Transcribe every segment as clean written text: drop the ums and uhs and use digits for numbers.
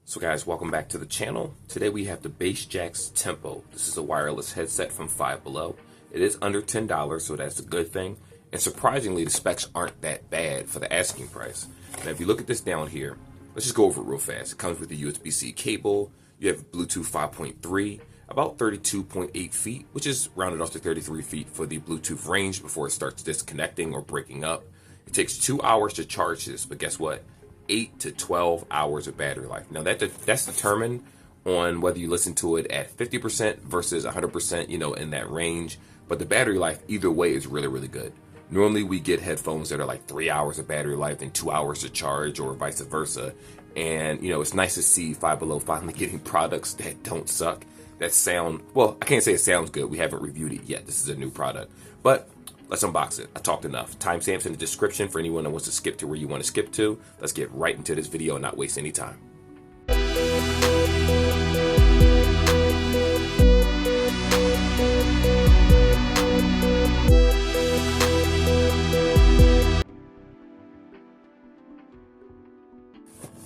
So guys, welcome back to the channel. Today we have the Jaxx Tempo. This is a wireless headset from Five Below. It is under $10, so that's a good thing. And surprisingly, the specs aren't that bad for the asking price. Now if you look at this down here, let's just go over it real fast. It comes with a USB-C cable. You have Bluetooth 5.3, about 32.8 feet, which is rounded off to 33 feet for the Bluetooth range before it starts disconnecting or breaking up. It takes 2 hours to charge this, but guess what? 8 to 12 hours of battery life. Now that's determined on whether you listen to it at 50% versus 100%, in that range. But the battery life either way is really, really good. Normally we get headphones that are like 3 hours of battery life and 2 hours to charge or vice versa. And, it's nice to see Five Below finally getting products that don't suck, that sound, well, I can't say it sounds good. We haven't reviewed it yet. This is a new product. But let's unbox it. I talked enough. Timestamps in the description for anyone that wants to skip to where you want to skip to. Let's get right into this video and not waste any time.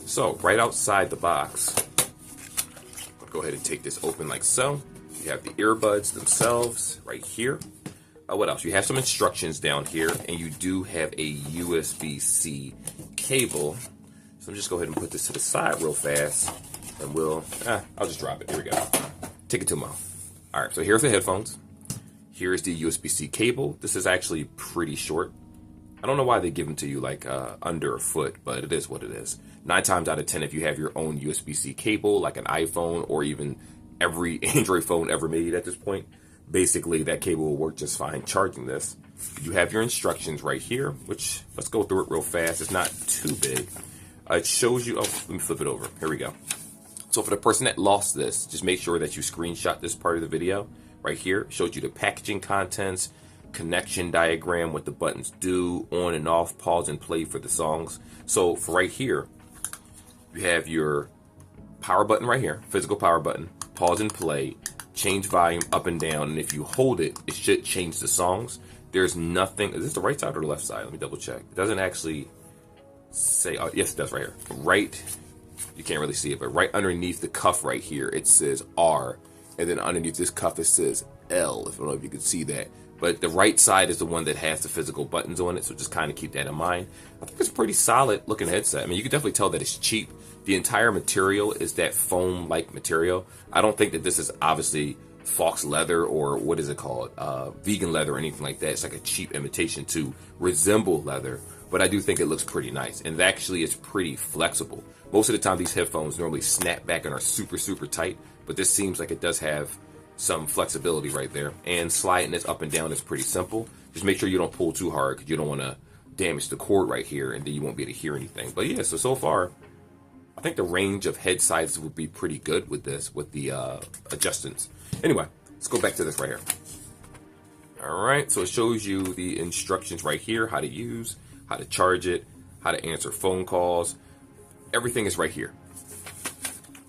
So right outside the box, I'll go ahead and take this open like so. You have the earbuds themselves right here. What else? You have some instructions down here, and you do have a USB-C cable. So I'm just go ahead and put this to the side real fast, and I'll just drop it. Here we go. Take it to mouth. All right, so here's the headphones. Here's the USB-C cable. This is actually pretty short. I don't know why they give them to you like under a foot, but it is what it is. 9 times out of 10, if you have your own USB-C cable, like an iPhone or even every Android phone ever made at this point, basically that cable will work just fine charging this. You have your instructions right here, which let's go through it real fast. It's not too big. It shows you, let me flip it over. Here we go. So for the person that lost this, just make sure that you screenshot this part of the video right here. It shows you the packaging contents, connection diagram, what the buttons do, on and off, pause and play for the songs. So for right here, you have your power button right here, physical power button, pause and play, change volume up and down, and if you hold it, it should change the songs. There's nothing, is this the right side or the left side? Let me double check. It doesn't actually say, oh, yes it does right here. Right, you can't really see it, but right underneath the cuff right here, it says R, and then underneath this cuff it says L, I don't know if you can see that. But the right side is the one that has the physical buttons on it, so just kind of keep that in mind. I think it's a pretty solid looking headset. I mean, you can definitely tell that it's cheap. The entire material is that foam-like material. I don't think that this is obviously fox leather or what is it called, vegan leather or anything like that. It's like a cheap imitation to resemble leather, but I do think it looks pretty nice. And it actually is pretty flexible. Most of the time, these headphones normally snap back and are super, super tight, but this seems like it does have some flexibility right there, and sliding this up and down is pretty simple. Just make sure you don't pull too hard because you don't want to damage the cord right here and then you won't be able to hear anything. But yeah, so far I think the range of head sizes would be pretty good with this, with the adjustments. Anyway, let's go back to this right here. All right, so it shows you the instructions right here, how to use, how to charge it, how to answer phone calls. Everything is right here.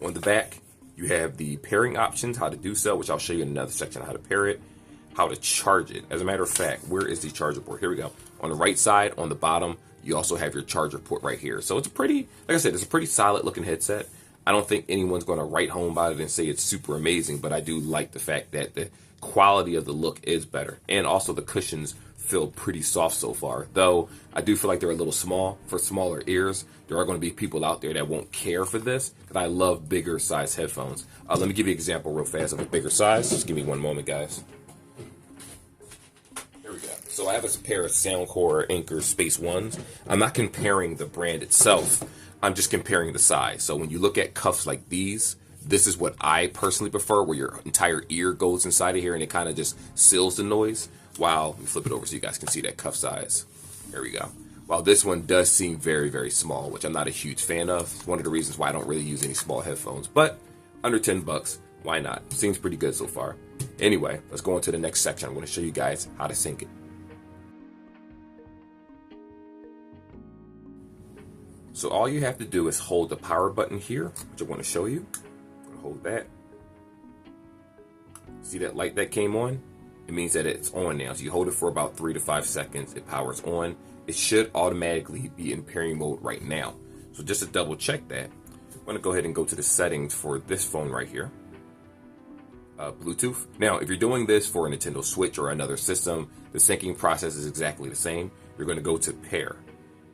On the back, you have the pairing options, how to do so, which I'll show you in another section, how to pair it, how to charge it. As a matter of fact, where is the charger port? Here we go. On the right side, on the bottom, you also have your charger port right here. So it's a pretty, like I said, it's a pretty solid looking headset. I don't think anyone's going to write home about it and say it's super amazing, but I do like the fact that the quality of the look is better. And also the cushions feel pretty soft so far, though I do feel like they're a little small for smaller ears. There are going to be people out there that won't care for this, because I love bigger size headphones. Let me give you an example real fast of a bigger size. Just give me one moment, guys. Here we go. So I have a pair of Soundcore Anchor Space Ones. I'm not comparing the brand itself. I'm just comparing the size. So when you look at cuffs like these, this is what I personally prefer, where your entire ear goes inside of here and it kind of just seals the noise. While, let me flip it over so you guys can see that cuff size. There we go. While this one does seem very, very small, which I'm not a huge fan of. It's one of the reasons why I don't really use any small headphones. But under 10 bucks, why not? Seems pretty good so far. Anyway, let's go on to the next section. I'm going to show you guys how to sync it. So all you have to do is hold the power button here, which I want to show you. I'm going to hold that. See that light that came on? It means that it's on now. So you hold it for about 3 to 5 seconds. It powers on. It should automatically be in pairing mode right now. So just to double check that, I'm going to go ahead and go to the settings for this phone right here. Bluetooth. Now, if you're doing this for a Nintendo Switch or another system, the syncing process is exactly the same. You're going to go to pair,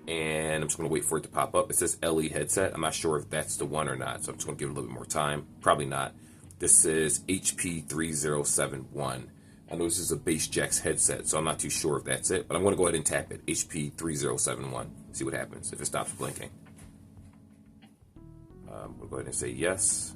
and I'm just going to wait for it to pop up. It says LE headset. I'm not sure if that's the one or not, so I'm just going to give it a little bit more time. Probably not. This is HP3071. I know this is a base Jaxx headset, so I'm not too sure if that's it, but I'm going to go ahead and tap it, HP3071, see what happens if it stops blinking. We'll go ahead and say yes.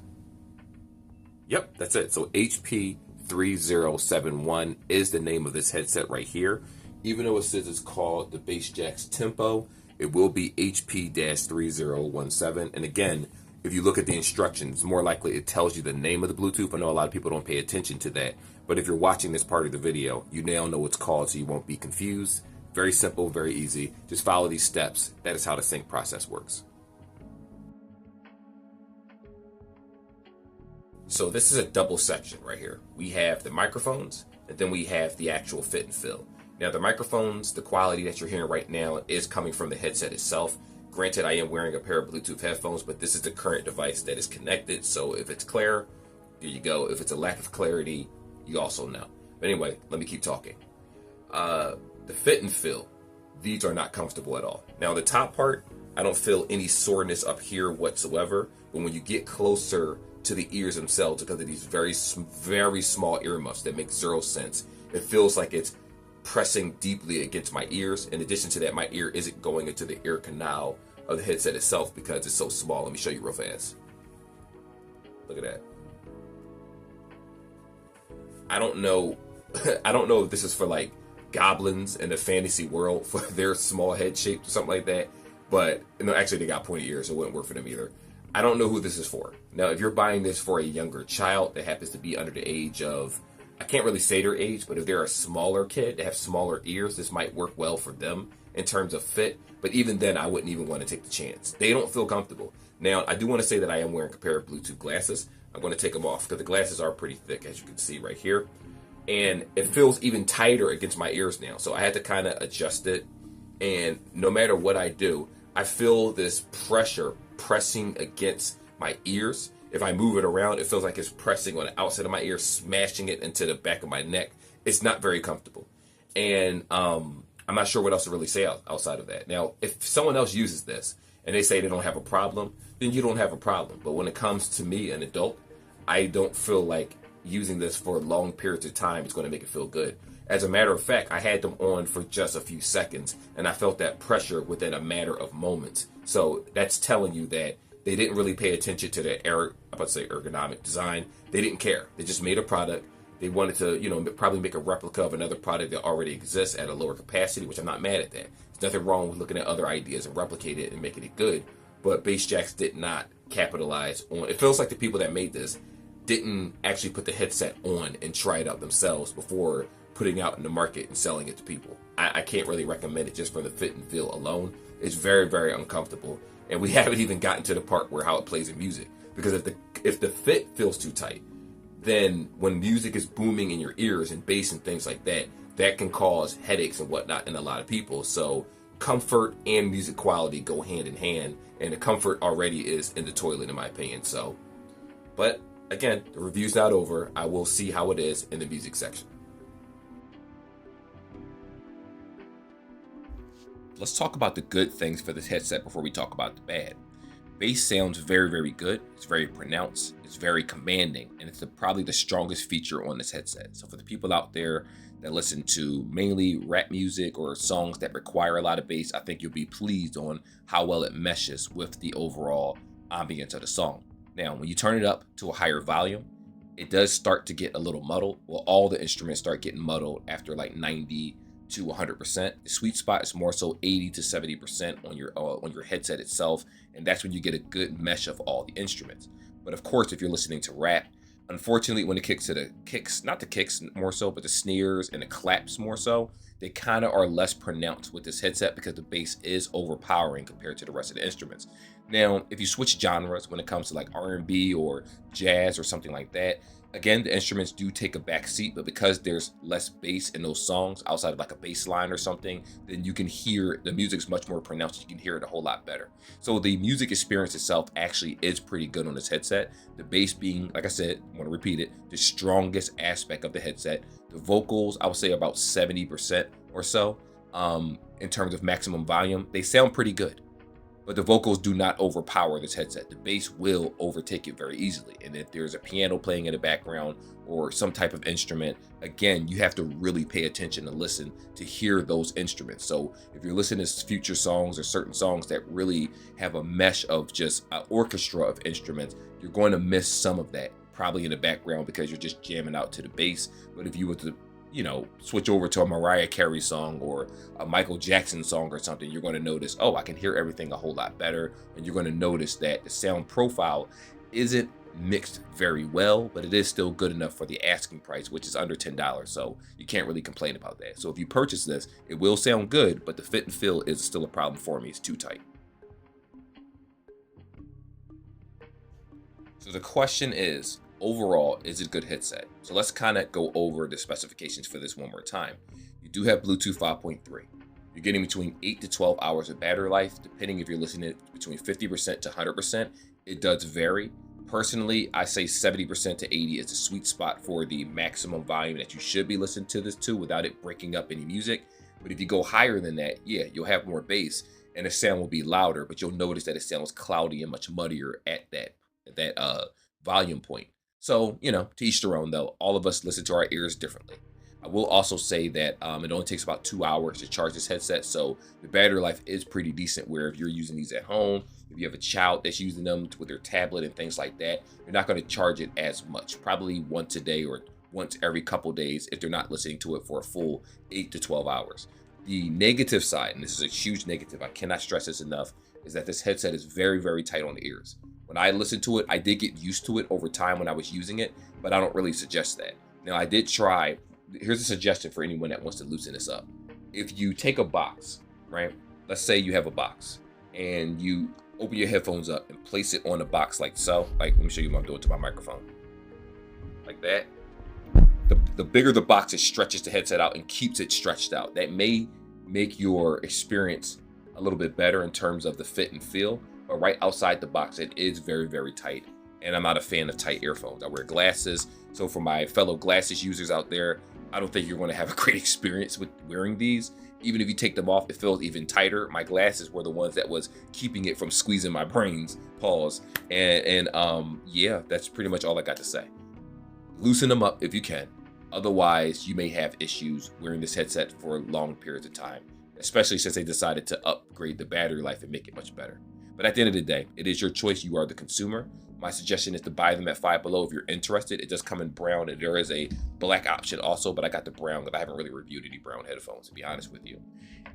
Yep, that's it. So HP3071 is the name of this headset right here. Even though it says it's called the base Jaxx Tempo, it will be HP-3017. And again, if you look at the instructions, more likely it tells you the name of the Bluetooth. I know a lot of people don't pay attention to that, but if you're watching this part of the video, you now know what's called, so you won't be confused. Very simple, very easy. Just follow these steps. That is how the sync process works. So this is a double section right here. We have the microphones, and then we have the actual fit and fill. Now the microphones, the quality that you're hearing right now is coming from the headset itself. Granted, I am wearing a pair of Bluetooth headphones, but this is the current device that is connected. So if it's clear, there you go. If it's a lack of clarity, you also know. But anyway, let me keep talking. The fit and fill, these are not comfortable at all. Now the top part, I don't feel any soreness up here whatsoever. But when you get closer to the ears themselves, because of these very small earmuffs that make zero sense, it feels like it's pressing deeply against my ears. In addition to that, my ear isn't going into the ear canal of the headset itself because it's so small. Let me show you real fast. Look at that. I don't know if this is for like goblins in a fantasy world for their small head shape or something like that, but no, actually they got pointy ears, so it wouldn't work for them either. I don't know who this is for. Now, if you're buying this for a younger child that happens to be under the age of, I can't really say their age, but if they're a smaller kid that have smaller ears, this might work well for them in terms of fit. But even then, I wouldn't even want to take the chance. They don't feel comfortable. Now, I do want to say that I am wearing a pair of Bluetooth glasses. I'm going to take them off because the glasses are pretty thick, as you can see right here. And it feels even tighter against my ears now. So I had to kind of adjust it. And no matter what I do, I feel this pressure pressing against my ears. If I move it around, it feels like it's pressing on the outside of my ear, smashing it into the back of my neck. It's not very comfortable. And I'm not sure what else to really say outside of that. Now, if someone else uses this and they say they don't have a problem, then you don't have a problem. But when it comes to me, an adult, I don't feel like using this for long periods of time is going to make it feel good. As a matter of fact, I had them on for just a few seconds, and I felt that pressure within a matter of moments. So that's telling you that they didn't really pay attention to the ergonomic design. They didn't care. They just made a product. They wanted to, probably make a replica of another product that already exists at a lower capacity, which I'm not mad at that. There's nothing wrong with looking at other ideas and replicate it and making it good. But base Jaxx did not capitalize on. It feels like the people that made this didn't actually put the headset on and try it out themselves before putting out in the market and selling it to people. I can't really recommend it just for the fit and feel alone. It's very, very uncomfortable. And we haven't even gotten to the part where how it plays in music. Because if the fit feels too tight, then when music is booming in your ears and bass and things like that, that can cause headaches and whatnot in a lot of people. So comfort and music quality go hand in hand. And the comfort already is in the toilet, in my opinion. So, but again, the review's not over. I will see how it is in the music section. Let's talk about the good things for this headset before we talk about the bad. Bass sounds very, very good. It's very pronounced. It's very commanding. And it's probably the strongest feature on this headset. So for the people out there that listen to mainly rap music or songs that require a lot of bass, I think you'll be pleased on how well it meshes with the overall ambience of the song. Now, when you turn it up to a higher volume, it does start to get a little muddled. Well, all the instruments start getting muddled after like 90 to 100%. The sweet spot is more so 80 to 70% on your headset itself, and that's when you get a good mesh of all the instruments. But of course, if you're listening to rap, unfortunately, when it kicks to the kicks, not the kicks more so, but the snares and the claps more so, they kind of are less pronounced with this headset because the bass is overpowering compared to the rest of the instruments. Now, if you switch genres when it comes to like R&B or jazz or something like that, Again, the instruments do take a back seat, but because there's less bass in those songs outside of like a bass line or something, then you can hear the music's much more pronounced. You can hear it a whole lot better. So the music experience itself actually is pretty good on this headset. The bass being, like I said, I want to repeat it, the strongest aspect of the headset. The vocals, I would say about 70% or so in terms of maximum volume. They sound pretty good. But the vocals do not overpower this headset. The bass will overtake it very easily. And if there's a piano playing in the background or some type of instrument, again, you have to really pay attention to listen to hear those instruments. So if you're listening to future songs or certain songs that really have a mesh of just an orchestra of instruments, you're going to miss some of that probably in the background because you're just jamming out to the bass. But if you were to switch over to a Mariah Carey song or a Michael Jackson song or something, you're going to notice, oh, I can hear everything a whole lot better. And you're going to notice that the sound profile isn't mixed very well, but it is still good enough for the asking price, which is under $10. So you can't really complain about that. So if you purchase this, it will sound good, but the fit and feel is still a problem for me. It's too tight. So the question is, overall, is it a good headset? So let's kind of go over the specifications for this one more time. You do have Bluetooth 5.3. You're getting between 8 to 12 hours of battery life, depending if you're listening to between 50% to 100%. It does vary. Personally, I say 70% to 80 is a sweet spot for the maximum volume that you should be listening to this to without it breaking up any music. But if you go higher than that, yeah, you'll have more bass and the sound will be louder, but you'll notice that it sounds cloudy and much muddier at that volume point. So, to each their own, though. All of us listen to our ears differently. I will also say that it only takes about 2 hours to charge this headset, so the battery life is pretty decent, where if you're using these at home, if you have a child that's using them with their tablet and things like that, you're not going to charge it as much, probably once a day or once every couple days if they're not listening to it for a full 8 to 12 hours. The negative side, and this is a huge negative, I cannot stress this enough, is that this headset is very, very tight on the ears. When I listened to it, I did get used to it over time when I was using it, but I don't really suggest that. Now, I did try. Here's a suggestion for anyone that wants to loosen this up. If you take a box, right? Let's say you have a box and you open your headphones up and place it on the box like so. Like, let me show you what I'm doing to my microphone. Like that. The bigger the box, it stretches the headset out and keeps it stretched out. That may make your experience a little bit better in terms of the fit and feel. But right outside the box, it is very, very tight. And I'm not a fan of tight earphones. I wear glasses. So for my fellow glasses users out there, I don't think you're going to have a great experience with wearing these. Even if you take them off, it feels even tighter. My glasses were the ones that was keeping it from squeezing my brains. Pause. And yeah, that's pretty much all I got to say. Loosen them up if you can. Otherwise, you may have issues wearing this headset for long periods of time, especially since they decided to upgrade the battery life and make it much better. But at the end of the day, it is your choice. You are the consumer. My suggestion is to buy them at Five Below if you're interested. It does come in brown, and there is a black option also, but I got the brown because I haven't really reviewed any brown headphones, to be honest with you.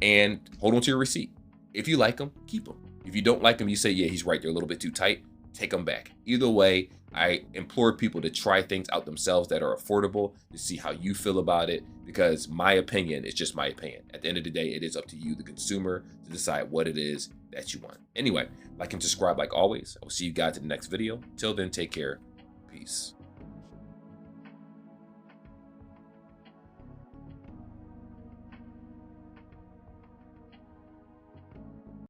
And hold on to your receipt. If you like them, keep them. If you don't like them, you say, yeah, he's right, they're a little bit too tight, take them back. Either way, I implore people to try things out themselves that are affordable to see how you feel about it, because my opinion is just my opinion. At the end of the day, it is up to you, the consumer, to decide what it is that you want. Anyway, like and subscribe like always. I will see you guys in the next video. Till then, take care. Peace.